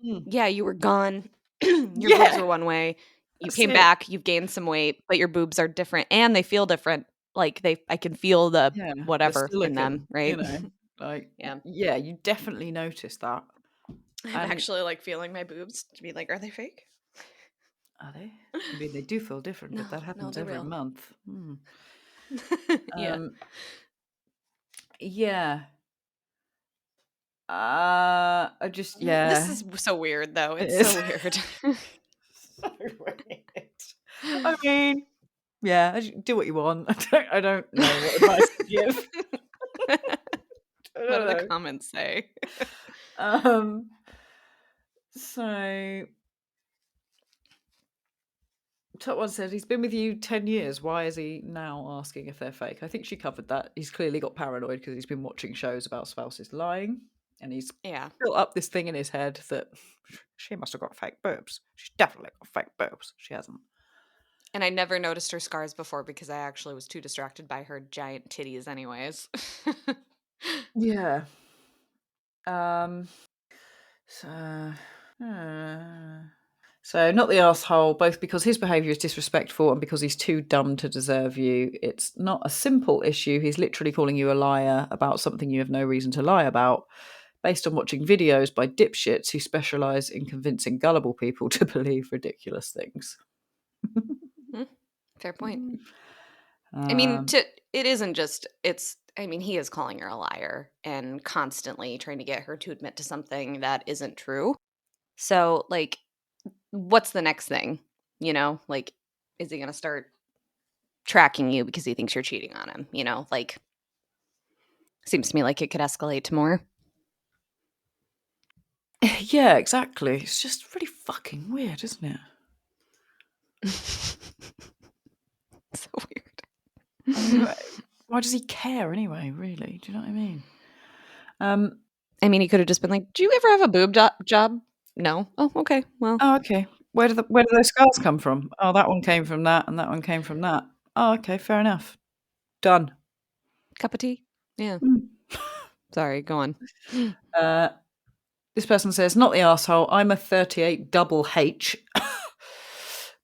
gone. Your boobs Yeah. were one way. You That's came it. back, you've gained some weight, but your boobs are different and they feel different. Like, I can feel the Yeah. The whatever in them, silicone, right? like, Yeah. yeah, you definitely notice that. I'm And actually like feeling my boobs to be like, are they fake? are they? I mean, they do feel different, but that No, happens they're every real. month. Yeah. Yeah. I just This is so weird, though. It It's so is. weird. So weird. I mean, yeah, do what you want. I don't know what advice to give. What do the comments say? So Top One said he's been with you 10 years. Why is he now asking if they're fake? I think she covered that. He's clearly got paranoid because he's been watching shows about spouses lying, and he's built up this thing in his head that she must have got fake boobs. She's definitely got fake boobs. She hasn't. And I never noticed her scars before because I actually was too distracted by her giant titties anyways. Yeah. So not the arsehole, both because his behaviour is disrespectful and because he's too dumb to deserve you. It's not a simple issue. He's literally calling you a liar about something you have no reason to lie about, based on watching videos by dipshits who specialise in convincing gullible people to believe ridiculous things. Fair point. I mean, it isn't just, he is calling her a liar and constantly trying to get her to admit to something that isn't true. So, like, what's the next thing? You know, like, is he going to start tracking you because he thinks you're cheating on him? You know, like, seems to me like it could escalate to more. Yeah, exactly. It's just really fucking weird, isn't it? So weird. Why does he care anyway, really? Do you know what I mean? I mean, he could have just been like, do you ever have a boob job? No. Oh, okay. Well. Oh, okay. Where do those scars come from? Oh, that one came from that, and that one came from that. Oh, okay, fair enough. Done. Cup of tea? Yeah. Sorry, go on. This person says, not the arsehole. I'm a 38 double H.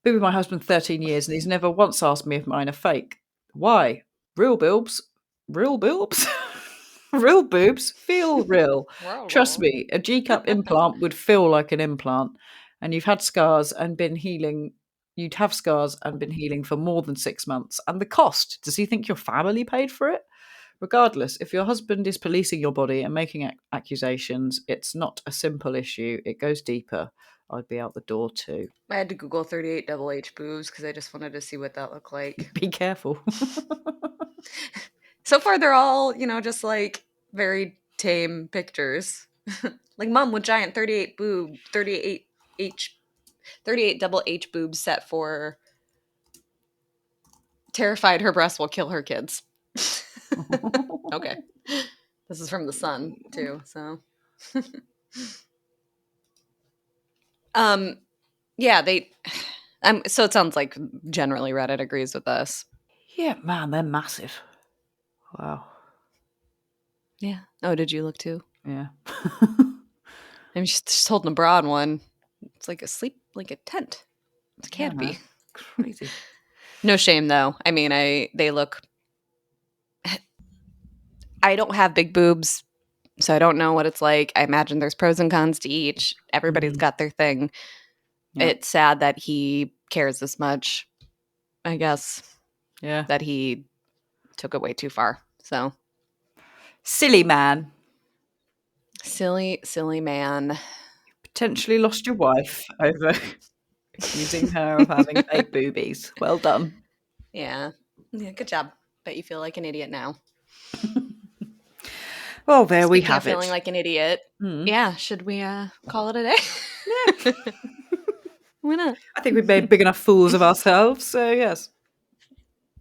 Been with my husband 13 years, and he's never once asked me if mine are fake. Why? Real boobs? Real boobs? Real boobs feel real. Trust me, a G-cup implant would feel like an implant, and you'd have scars and been healing for more than 6 months. And the cost, does he think your family paid for it? Regardless, if your husband is policing your body and making accusations, it's not a simple issue. It goes deeper. I'd be out the door too. I had to Google 38 double H boobs because I just wanted to see what that looked like. Be careful. So far, they're all, just like very tame pictures. Like mom with giant 38 double H boobs set for terrified her breasts will kill her kids. Okay. This is from The Sun too, so. Yeah, so it sounds like generally Reddit agrees with us. Yeah, man, they're massive. Wow. Yeah. Oh, did you look too? Yeah. I'm just holding a broad one. It's like a tent. It can't be. Crazy. No shame though. I mean, they look. I don't have big boobs, so I don't know what it's like. I imagine there's pros and cons to each. Everybody's got their thing. Yeah. It's sad that he cares this much. I guess. Yeah. That he took it way too far. So. Silly man. Silly man. Potentially lost your wife over accusing her of having fake boobies. Well done. Yeah. Good job. Bet you feel like an idiot now. Well, there we have it. Feeling like an idiot. Yeah. Should we call it a day? Yeah. Why not? I think we've made big enough fools of ourselves, so yes.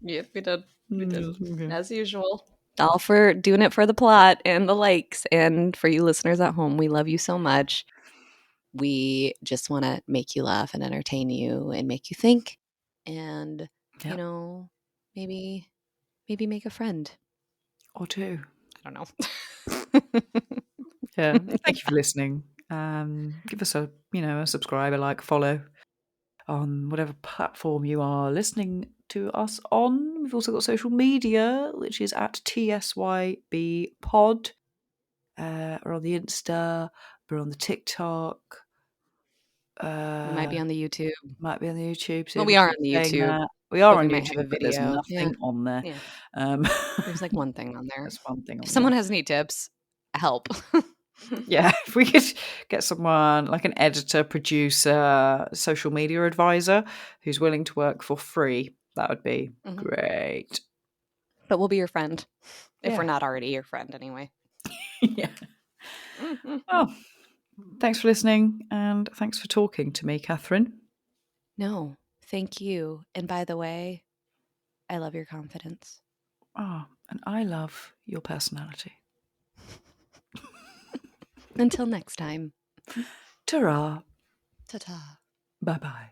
Yep, we did. Okay. As usual. All for doing it for the plot and the likes. And for you listeners at home, we love you so much. We just want to make you laugh and entertain you and make you think. And, maybe make a friend. Or two. I don't know. Yeah. Thank you for listening. Give us a subscribe, a like, follow on whatever platform you are listening to us on. We've also got social media, which is at TSYB Pod. We're on the Insta. We're on the TikTok. We might be on the YouTube. So we are on the YouTube. We are on YouTube, but there's nothing on there. Yeah. There's like one thing on there. There's one thing on there. If someone has any tips, help. Yeah, if we could get someone like an editor, producer, social media advisor who's willing to work for free, that would be great. But we'll be your friend. If we're Yeah. not already your friend anyway. Yeah. Well, thanks for listening, and thanks for talking to me, Catherine. No, thank you. And by the way, I love your confidence. Oh, and I love your personality. Until next time. Ta-ra. Ta-ta. Bye-bye.